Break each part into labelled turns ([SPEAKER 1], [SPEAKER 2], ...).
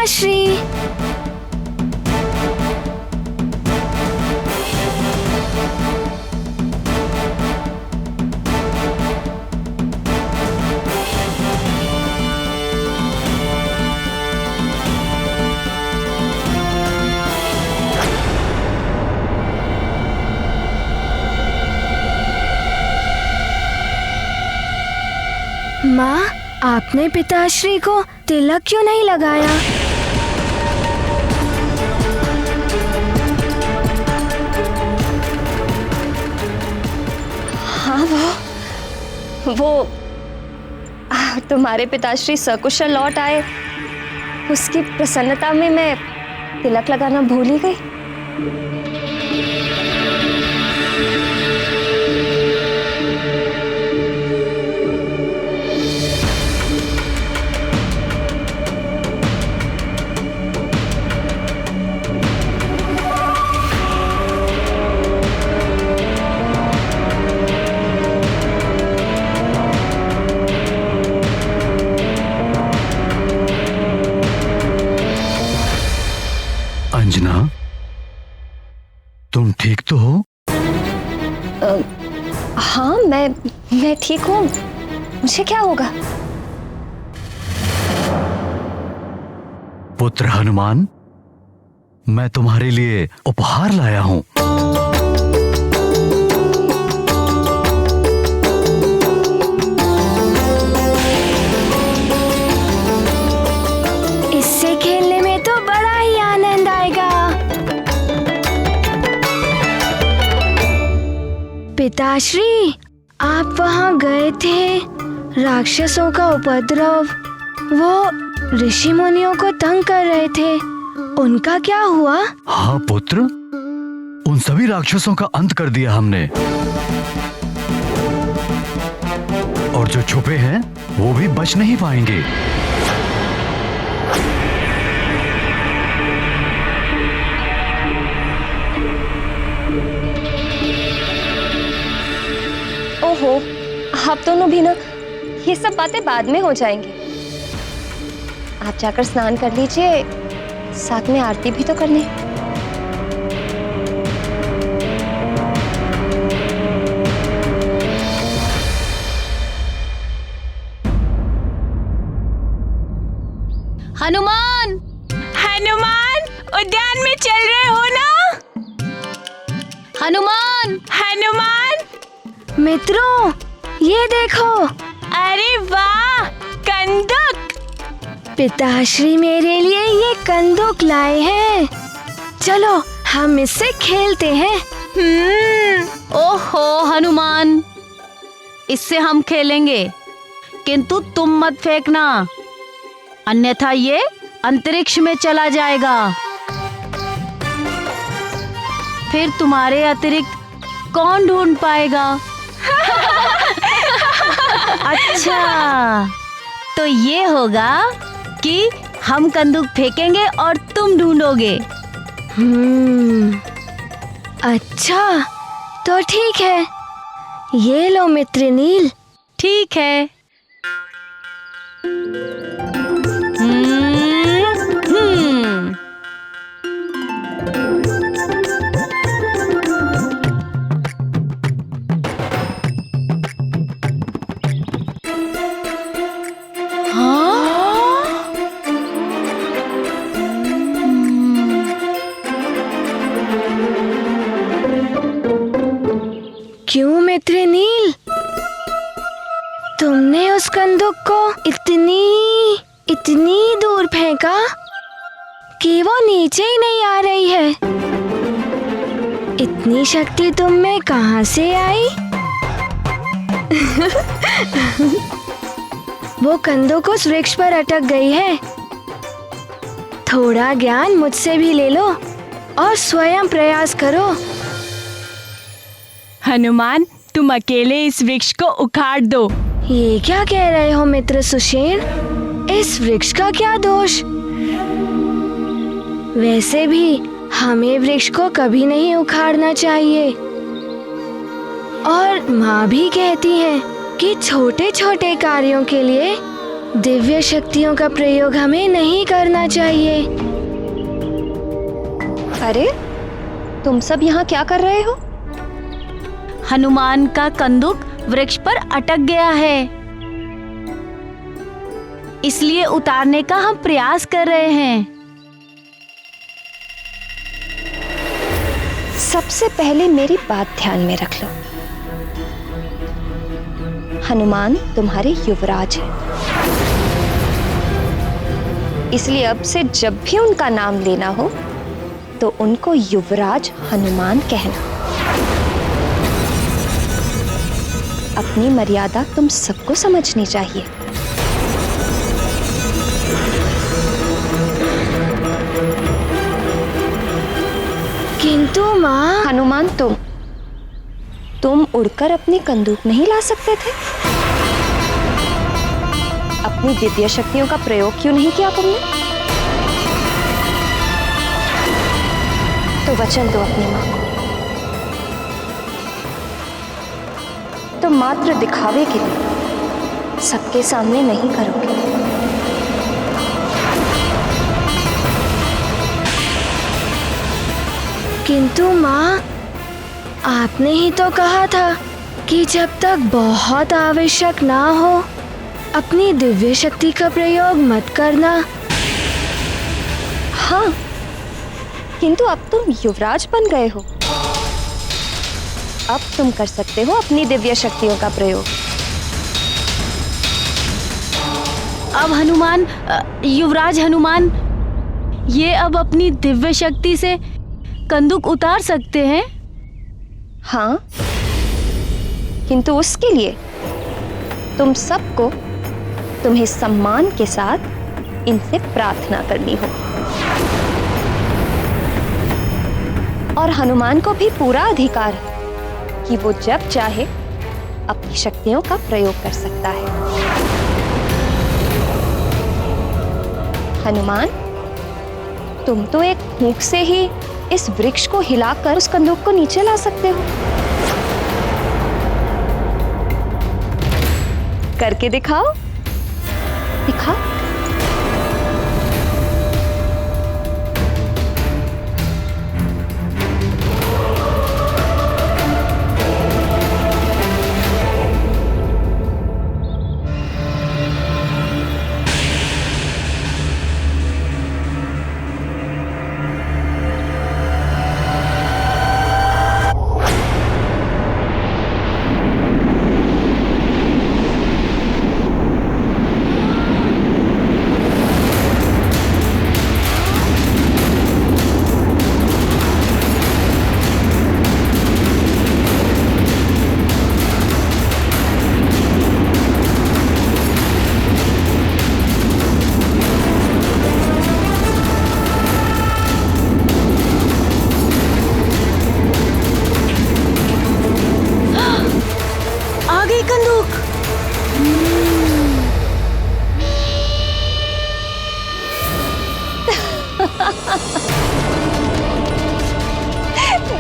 [SPEAKER 1] पिताश्री। माँ, आपने पिताश्री को तिलक क्यों नहीं लगाया?
[SPEAKER 2] हाँ, वो तुम्हारे पिताश्री सकुशल लौट आए, उसकी प्रसन्नता में मैं तिलक लगाना भूल ही गई।
[SPEAKER 3] अंजना, तुम ठीक तो हो?
[SPEAKER 2] हाँ, मैं ठीक हूँ। मुझे क्या होगा?
[SPEAKER 3] पुत्र हनुमान, मैं तुम्हारे लिए उपहार लाया हूं।
[SPEAKER 1] इससे खेलने में तो बड़ा ही आनंद आएगा। पिताश्री, आप वहाँ गए थे, राक्षसों का उपद्रव, वो ऋषि मुनियों को तंग कर रहे थे, उनका क्या हुआ?
[SPEAKER 3] हाँ पुत्र, उन सभी राक्षसों का अंत कर दिया हमने, और जो छुपे हैं वो भी बच नहीं पाएंगे।
[SPEAKER 2] ओहो, आप दोनों भी ना, ये सब बातें बाद में हो जाएंगी। आप जाकर स्नान कर लीजिए, साथ में आरती भी तो करनी है।
[SPEAKER 4] हनुमान, हनुमान, उद्यान में चल रहे हो ना? हनुमान, हनुमान।
[SPEAKER 1] मित्रों, ये देखो।
[SPEAKER 4] अरे वाह, कंदुक।
[SPEAKER 1] पिताश्री मेरे लिए ये कंदुक लाए हैं। चलो हम इससे खेलते हैं।
[SPEAKER 4] ओहो हनुमान, इससे हम खेलेंगे, किंतु तुम मत फेंकना, अन्यथा ये अंतरिक्ष में चला जाएगा। फिर तुम्हारे अतिरिक्त कौन ढूंढ पाएगा? अच्छा, तो ये होगा कि हम कंदूक फेंकेंगे और तुम ढूंढोगे।
[SPEAKER 1] अच्छा, तो ठीक है, ये लो मित्र नील।
[SPEAKER 4] ठीक है।
[SPEAKER 1] क्यों मित्र नील, तुमने उस कंदूक को इतनी दूर फेंका कि वो नीचे ही नहीं आ रही है। इतनी शक्ति तुम में कहां से आई? वो कंदूक उस वृक्ष पर अटक गई है। थोड़ा ज्ञान मुझसे भी ले लो और स्वयं प्रयास करो।
[SPEAKER 4] हनुमान, तुम अकेले इस वृक्ष को उखाड़ दो।
[SPEAKER 1] ये क्या कह रहे हो मित्र सुषेण? इस वृक्ष का क्या दोष? वैसे भी हमें वृक्ष को कभी नहीं उखाड़ना चाहिए। और माँ भी कहती हैं कि छोटे छोटे कार्यों के लिए दिव्य शक्तियों का प्रयोग हमें नहीं करना चाहिए।
[SPEAKER 2] अरे तुम सब यहाँ क्या कर रहे हो?
[SPEAKER 4] हनुमान का कंदुक वृक्ष पर अटक गया है, इसलिए उतारने का हम प्रयास कर रहे हैं।
[SPEAKER 2] सबसे पहले मेरी बात ध्यान में रख लो। हनुमान तुम्हारे युवराज हैं, इसलिए अब से जब भी उनका नाम लेना हो तो उनको युवराज हनुमान कहना। अपनी मर्यादा तुम सबको समझनी चाहिए।
[SPEAKER 1] किंतु माँ,
[SPEAKER 2] हनुमान तुम उड़कर अपनी कंदूक नहीं ला सकते थे? अपनी दिव्य शक्तियों का प्रयोग क्यों नहीं किया तुमने? तो वचन दो अपनी मां को। तो मात्र दिखावे के लिए सबके सामने नहीं करोगे।
[SPEAKER 1] किंतु माँ, आपने ही तो कहा था कि जब तक बहुत आवश्यक ना हो अपनी दिव्य शक्ति का प्रयोग मत करना।
[SPEAKER 2] हाँ, किंतु अब तुम युवराज बन गए हो, अब तुम कर सकते हो अपनी दिव्य शक्तियों का प्रयोग।
[SPEAKER 4] अब हनुमान, युवराज हनुमान, ये अब अपनी दिव्य शक्ति से कंदुक उतार सकते हैं।
[SPEAKER 2] हाँ, किंतु उसके लिए तुम सबको तुम्हें सम्मान के साथ इनसे प्रार्थना करनी हो, और हनुमान को भी पूरा अधिकार है कि वो जब चाहे अपनी शक्तियों का प्रयोग कर सकता है। हनुमान, तुम तो एक फूंक से ही इस वृक्ष को हिलाकर उस कंदूक को नीचे ला सकते हो। करके दिखाओ, दिखाओ।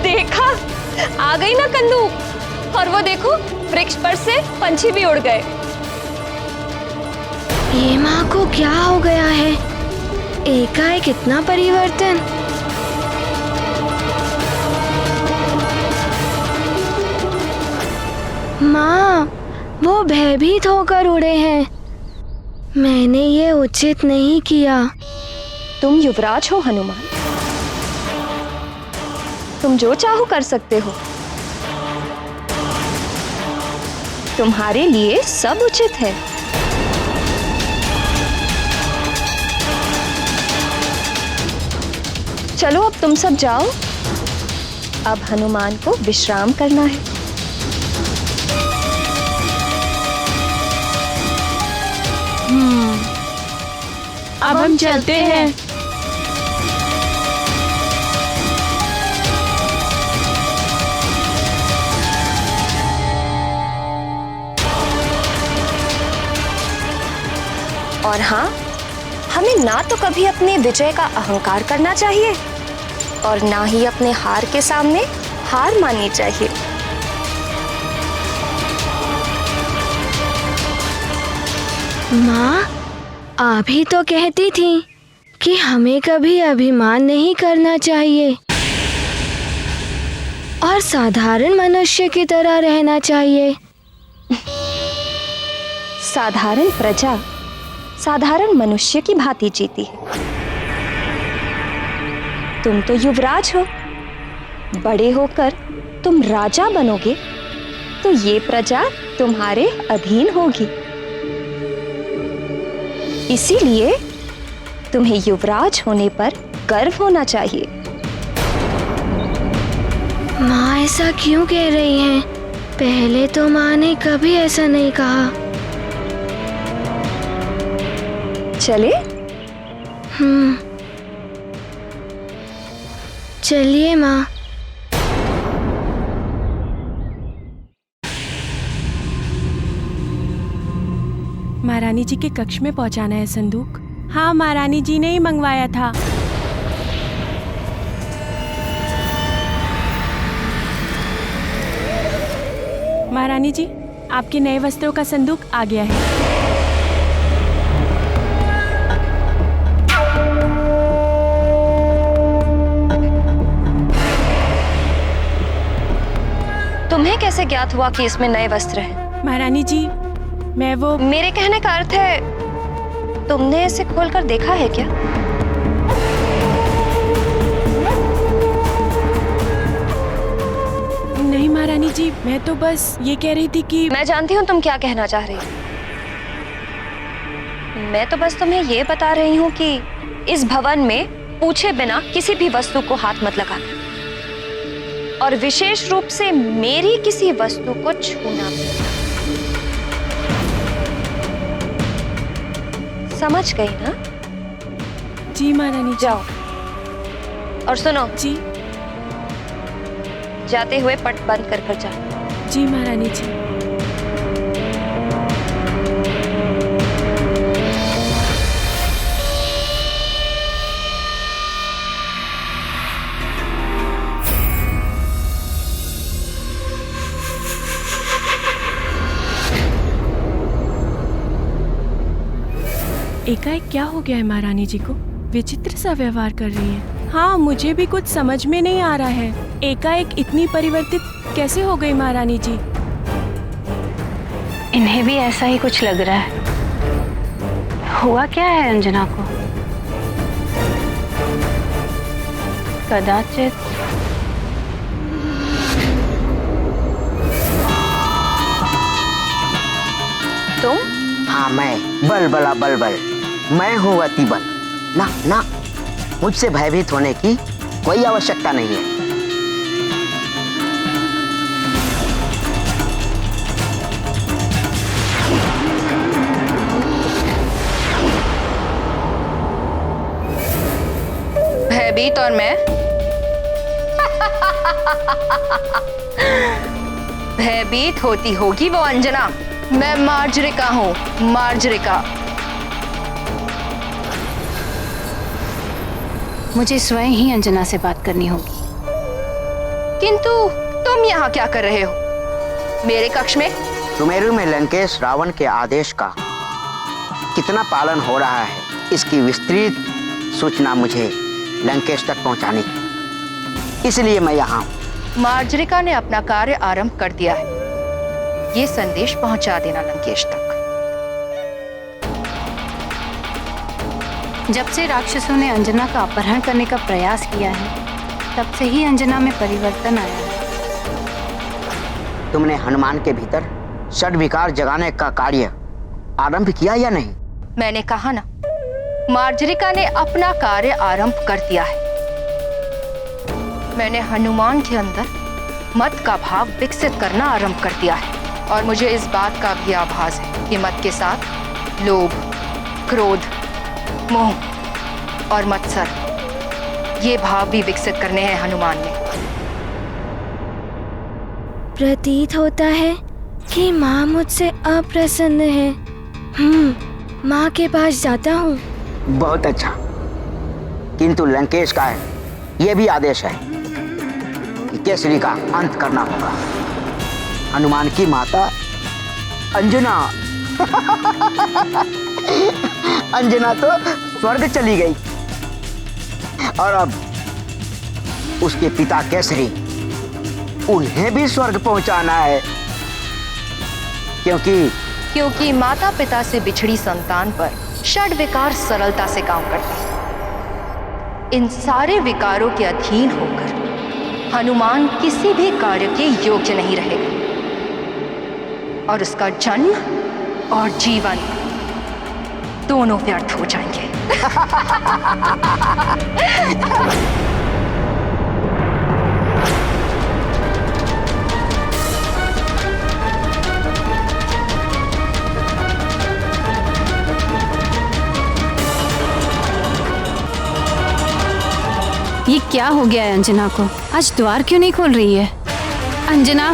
[SPEAKER 2] देखा, आ गई ना कंदूक। और वो देखो, वृक्ष पर से पंछी भी उड़ गए।
[SPEAKER 1] ये माँ को क्या हो गया है? एकाएक इतना परिवर्तन। माँ, वो भयभीत होकर उड़े हैं। मैंने ये उचित नहीं किया।
[SPEAKER 2] तुम युवराज हो हनुमान, तुम जो चाहो कर सकते हो। तुम्हारे लिए सब उचित है। चलो अब तुम सब जाओ, अब हनुमान को विश्राम करना है।
[SPEAKER 4] अब हम चलते हैं।
[SPEAKER 2] और हाँ, हमें ना तो कभी अपने विजय का अहंकार करना चाहिए और ना ही अपने हार के सामने हार माननी चाहिए।
[SPEAKER 1] माँ, आप ही तो कहती थी कि हमें कभी अभिमान नहीं करना चाहिए और साधारण मनुष्य की तरह रहना चाहिए।
[SPEAKER 2] साधारण प्रजा साधारण मनुष्य की भांति जीती है। तुम तो युवराज हो, बड़े होकर तुम राजा बनोगे तो ये प्रजा तुम्हारे अधीन होगी। इसीलिए तुम्हें युवराज होने पर गर्व होना चाहिए।
[SPEAKER 1] माँ ऐसा क्यों कह रही हैं? पहले तो माँ ने कभी ऐसा नहीं कहा।
[SPEAKER 2] चले?
[SPEAKER 1] चलिए माँ।
[SPEAKER 5] महारानी जी के कक्ष में पहुंचाना है संदूक। हाँ, महारानी जी ने ही मंगवाया था। महारानी जी, आपके नए वस्त्रों का संदूक आ गया है।
[SPEAKER 2] तुम्हें कैसे ज्ञात हुआ कि इसमें नए वस्त्र हैं?
[SPEAKER 5] महारानी जी, मैं वो
[SPEAKER 2] मेरे कहने का अर्थ है तुमने इसे खोलकर देखा है क्या?
[SPEAKER 5] नहीं महारानी जी, मैं तो बस ये कह रही थी कि
[SPEAKER 2] मैं जानती हूँ तुम क्या कहना चाह रही हो। मैं तो बस तुम्हें ये बता रही हूँ कि इस भवन में पूछे बिना किसी भी वस्तु को हाथ मत लगाना, और विशेष रूप से मेरी किसी वस्तु को छूना भी। समझ गई ना?
[SPEAKER 5] जी महारानी जी।
[SPEAKER 2] जाओ और सुनो
[SPEAKER 5] जी।
[SPEAKER 2] जाते हुए पट बंद कर जाओ।
[SPEAKER 5] जी महारानी जी। एकाएक क्या हो गया है महारानी जी को? विचित्र सा व्यवहार कर रही है। हाँ, मुझे भी कुछ समझ में नहीं आ रहा है। एकाएक इतनी परिवर्तित कैसे हो गई महारानी जी?
[SPEAKER 6] इन्हें भी ऐसा ही कुछ लग रहा है। हुआ क्या है अंजना को? कदाचित
[SPEAKER 2] तुम?
[SPEAKER 7] हाँ, मैं बलबला बलबल, मैं हूँ अतिबल। ना ना, मुझसे भयभीत होने की कोई आवश्यकता नहीं है।
[SPEAKER 2] भयभीत और मैं? भयभीत होती होगी वो अंजना। मैं मार्जरिका हूँ, मार्जरिका।
[SPEAKER 6] मुझे स्वयं ही अंजना से बात करनी होगी।
[SPEAKER 2] किंतु तुम यहाँ क्या कर रहे हो मेरे कक्ष में?
[SPEAKER 7] सुमेरु में लंकेश रावण के आदेश का कितना पालन हो रहा है, इसकी विस्तृत सूचना मुझे लंकेश तक पहुंचानी है, इसलिए मैं यहाँ हूँ।
[SPEAKER 8] मार्जरिका ने अपना कार्य आरंभ कर दिया है। ये संदेश पहुंचा देना लंकेश तक।
[SPEAKER 6] जब से राक्षसों ने अंजना का अपहरण करने का प्रयास किया है, तब से ही अंजना में परिवर्तन आया है।
[SPEAKER 7] तुमने हनुमान के भीतर षड्विकार जगाने का कार्य आरंभ किया या नहीं?
[SPEAKER 8] मैंने कहा ना, मार्जरिका ने अपना कार्य आरंभ कर दिया है। मैंने हनुमान के अंदर मत का भाव विकसित करना आरंभ कर दिया है, और मुझे इस बात का भी आभास है कि मत के साथ लोभ, क्रोध, मोह और मत्सर, ये भाव भी विकसित करने हैं हनुमान ने।
[SPEAKER 1] प्रतीत होता है कि माँ मुझसे अप्रसन्न है। माँ के पास जाता हूँ।
[SPEAKER 7] बहुत अच्छा, किंतु लंकेश का यह भी आदेश है कि केसरी का अंत करना होगा। हनुमान की माता अंजना अंजना तो स्वर्ग चली गई और अब उसके पिता केसरी, उन्हें भी स्वर्ग पहुंचाना है,
[SPEAKER 8] क्योंकि माता पिता से बिछड़ी संतान पर षड विकार सरलता से काम करते हैं। इन सारे विकारों के अधीन होकर हनुमान किसी भी कार्य के योग्य नहीं रहेगा और उसका जन्म और जीवन दोनों व्यर्थ हो जाएंगे।
[SPEAKER 6] ये क्या हो गया है अंजना को? आज द्वार क्यों नहीं खोल रही है? अंजना,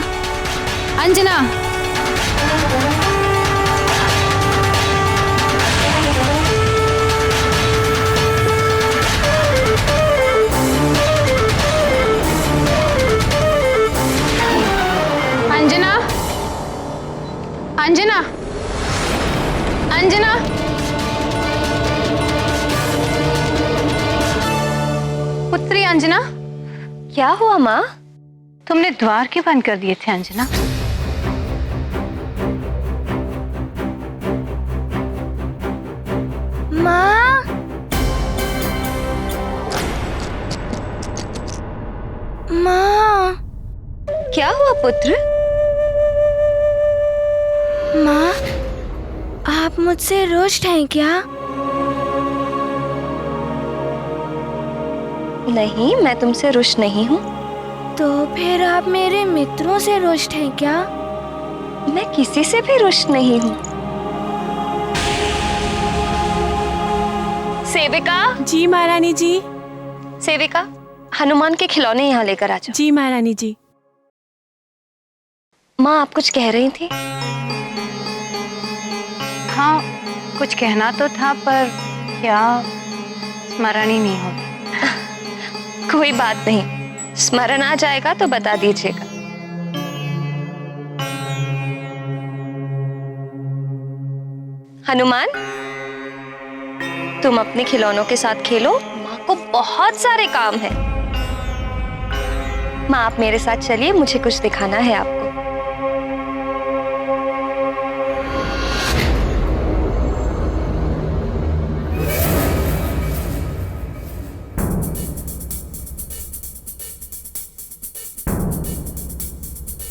[SPEAKER 6] अंजना! अंजना, अंजना, अंजना! पुत्री अंजना,
[SPEAKER 2] क्या हुआ माँ?
[SPEAKER 6] तुमने द्वार क्यों बंद कर दिए थे अंजना?
[SPEAKER 1] माँ, माँ,
[SPEAKER 2] क्या हुआ पुत्र?
[SPEAKER 1] माँ, आप मुझसे रुष्ट हैं क्या?
[SPEAKER 2] नहीं, मैं तुमसे रुष्ट नहीं हूँ।
[SPEAKER 1] तो फिर आप मेरे मित्रों से रुष्ट हैं क्या?
[SPEAKER 2] मैं किसी से भी रुष्ट नहीं हूँ। सेविका!
[SPEAKER 5] जी महारानी जी।
[SPEAKER 2] सेविका, हनुमान के खिलौने यहाँ लेकर आ जाओ।
[SPEAKER 5] जी महारानी जी।
[SPEAKER 2] माँ, आप कुछ कह रही थी?
[SPEAKER 6] हाँ, कुछ कहना तो था पर क्या स्मरण ही नहीं होती।
[SPEAKER 2] कोई बात नहीं, स्मरण आ जाएगा तो बता दीजिएगा। हनुमान, तुम अपने खिलौनों के साथ खेलो, माँ को बहुत सारे काम है। माँ, आप मेरे साथ चलिए, मुझे कुछ दिखाना है आपको।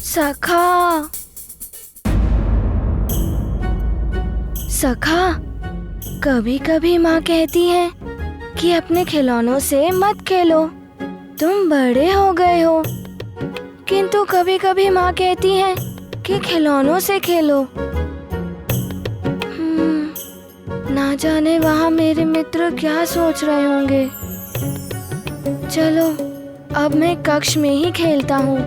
[SPEAKER 1] सखा, सखा, कभी कभी माँ कहती है कि अपने खिलौनों से मत खेलो, तुम बड़े हो गए हो। किंतु कभी कभी माँ कहती है कि खिलौनों से खेलो। ना जाने वहाँ मेरे मित्र क्या सोच रहे होंगे। चलो, अब मैं कक्ष में ही खेलता हूँ।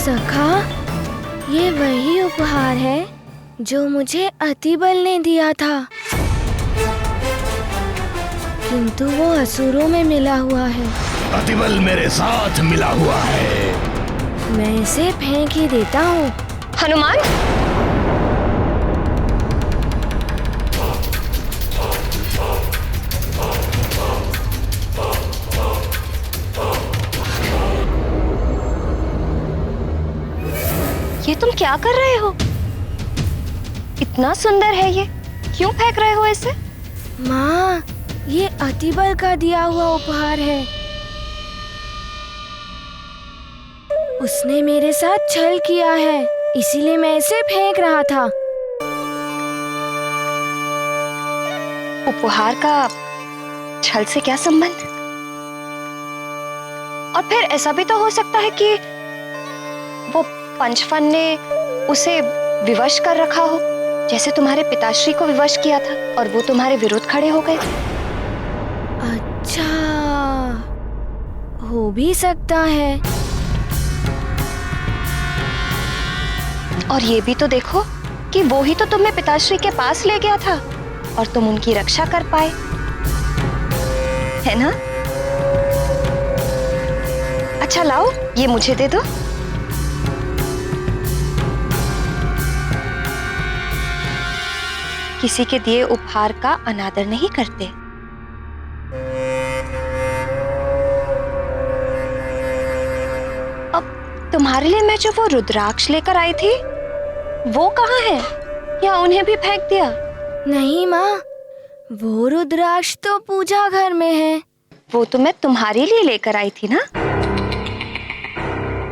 [SPEAKER 1] सखा, ये वही उपहार है जो मुझे अतिबल ने दिया था, किंतु वो असुरों में मिला हुआ है।
[SPEAKER 9] अतिबल मेरे साथ मिला हुआ है।
[SPEAKER 1] मैं इसे फेंक ही देता हूँ।
[SPEAKER 2] हनुमान, ये तुम क्या कर रहे हो? इतना सुंदर है ये, क्यों फेंक रहे हो इसे?
[SPEAKER 1] माँ, ये अतिबल का दिया हुआ उपहार है। उसने मेरे साथ छल किया है, इसीलिए मैं इसे फेंक रहा था।
[SPEAKER 2] उपहार का छल से क्या संबंध? और फिर ऐसा भी तो हो सकता है कि वो पंचफन ने उसे विवश कर रखा हो, जैसे तुम्हारे पिताश्री को विवश किया था और वो तुम्हारे विरुद्ध खड़े हो गए थे।
[SPEAKER 1] अच्छा, हो भी सकता है।
[SPEAKER 2] और ये भी तो देखो कि वो ही तो तुम्हें पिताश्री के पास ले गया था और तुम उनकी रक्षा कर पाए, है ना? अच्छा लाओ, ये मुझे दे दो। किसी के दिए उपहार का अनादर नहीं करते। अब तुम्हारे लिए मैं जो वो रुद्राक्ष लेकर आई थी, वो कहाँ है? या उन्हें भी फेंक दिया?
[SPEAKER 1] नहीं माँ, वो रुद्राक्ष तो पूजा घर में है।
[SPEAKER 2] वो तो मैं तुम्हारे लिए लेकर आई थी ना।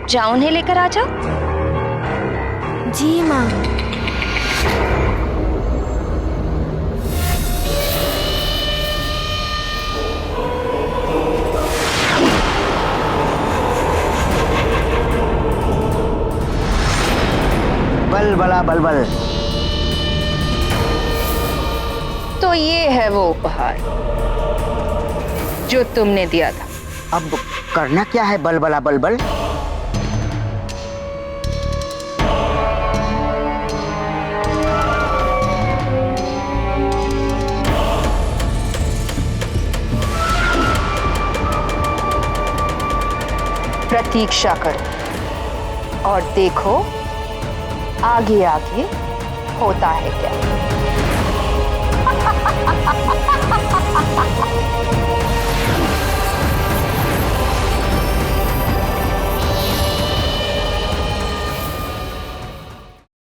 [SPEAKER 2] जाओ उन्हें लेकर आ जाओ।
[SPEAKER 1] जी माँ।
[SPEAKER 7] बलबला बलबल।
[SPEAKER 8] तो ये है वो उपहार जो तुमने दिया था।
[SPEAKER 7] अब करना क्या है बलबला बलबल?
[SPEAKER 8] प्रतीक्षा करो और देखो आगे आगे होता है क्या।